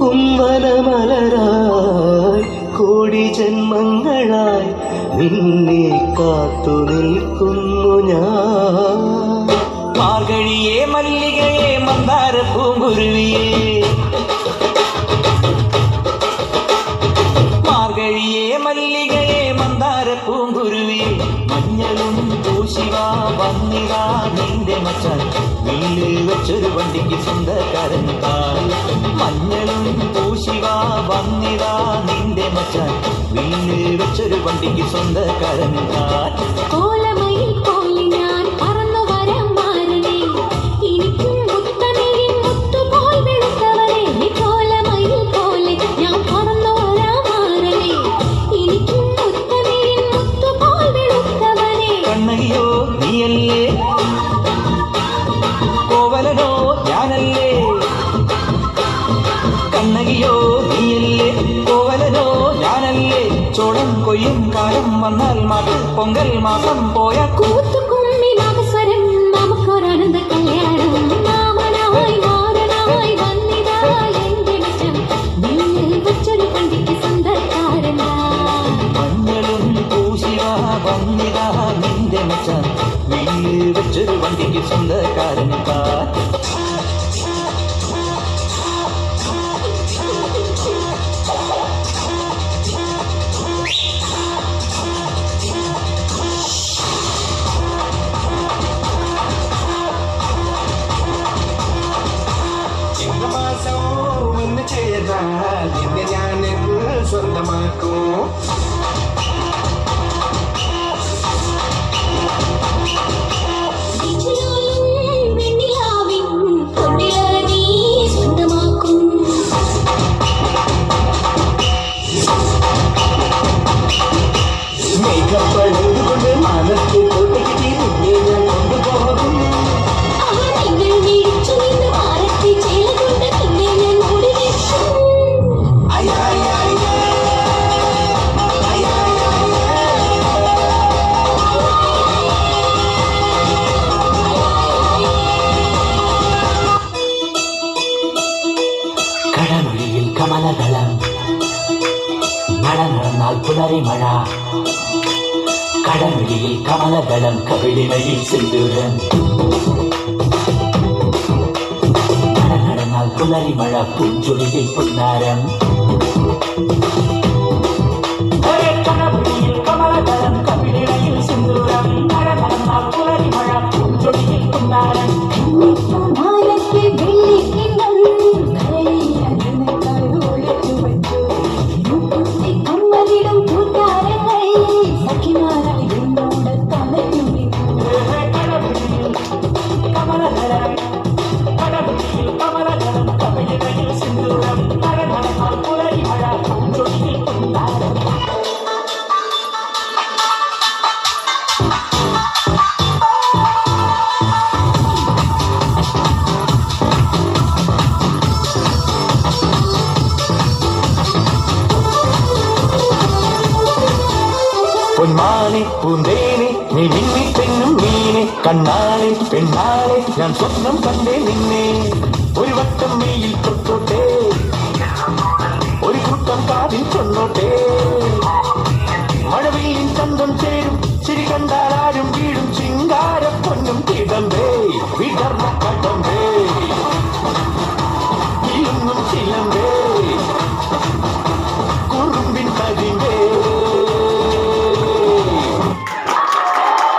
പൂക്കും വനമലരായി കോടി ജന്മങ്ങളായി നിന്നെ കാത്തു നിൽക്കുന്നു ഞാൻ. മാർഗഴിയേ മല്ലികയെ മന്ദാര പൂങ്കുരുവിയേ, മാർഗഴിയേ മല്ലികയെ മന്ദാര പൂങ്കുരുവിയേ, മഞ്ഞളും പൂശിവാ വന്നിതാ നിന്റെ മച്ചാൻ, വീല് വെച്ചൊരു വണ്ടിക്ക് സ്വന്തക്കാരൻ താൻ. മഞ്ഞളും പൂശിവാ വന്നിതാ നിന്റെ മച്ചാൻ, വീല് വെച്ചൊരു വണ്ടിക്ക് സ്വന്തക്കാരൻ താൻ. കോലമയിൽ പോലെ ഞാൻ പറന്നു വരാം മാരനെ, എനിക്കും മുത്തമിഴിൻ മുത്തുപോൽ വെളുത്തവനെ. കോലമയിൽ പോലെ ഞാൻ പറന്നു വരാം മാരനെ, എനിക്കും മുത്തമിഴിൻ മുത്തുപോൽ വെളുത്തവനെ. കണ്ണകിയോ നീയല്ലേ, കോവലനോ ഞാനല്ലേ. കണ്ണകിയോ നീയല്ലേ, കോവലനോ ഞാനല്ലേ. ചോളം കൊയ്യും കാലം വന്നാൽ മാട്ട് പൊങ്കൽ മാസം പോയ കൂത്തുകുമ്മി നാഗസ്വരം നമുക്കൊരാനന്ദ കല്യാണം. മാമനായി മാരനായി വന്നിതാ എന്റെ മച്ചൻ, വീട്ടിൽ വെച്ചൊരു പണ്ടിക്ക് സ്വന്തക്കാരനാ. മഞ്ഞളും പൂശിവാ വന്നിതാ നിന്റെ മച്ചാൻ, വീല് വെച്ചൊരു വണ്ടിക്ക് സ്വന്തക്കാരൻ താൻ. ഒന്ന് ചെയ്താൽ എന്നെ ഞാൻ സ്വന്തമാക്കും. മേഘപ്പഴുതുകൊണ്ട് മനത്തിൽ തൊട്ടിട്ട് നിന്നെ ഞാൻ കൊണ്ടുപോകും. കടമൊഴിയിൽ കമലദളം മഴ നടന്നാൽ പുലരി മഴ. കടമൊഴിയിൽ കമലദളം കവിളിമയിൽ സിന്ദൂരം. മഴ നടന്നാൽ പുലരി മഴ പൂഞ്ചൊടിയിൽ പുന്നാരം. കടമൊഴിയിൽ കമലദളം കവിളിമയിൽ സിന്ദൂരം. മഴ നടന്നാൽ പുലരി മഴ പൂഞ്ചൊടിയിൽ പുന്നാരം. പൊന്മാനെ പൂന്തേനെ നീ മിന്നി പെണ്ണും മീനെ, കണ്ണാളെ പെണ്ണാളെ ഞാൻ സ്വപ്നം കണ്ടേ നിന്നെ. ഒരു വട്ടം മെയ്യിൽ തൊട്ടോട്ടെ, ഒരു കൂട്ടം കാതിൽ ചൊന്നോട്ടെ.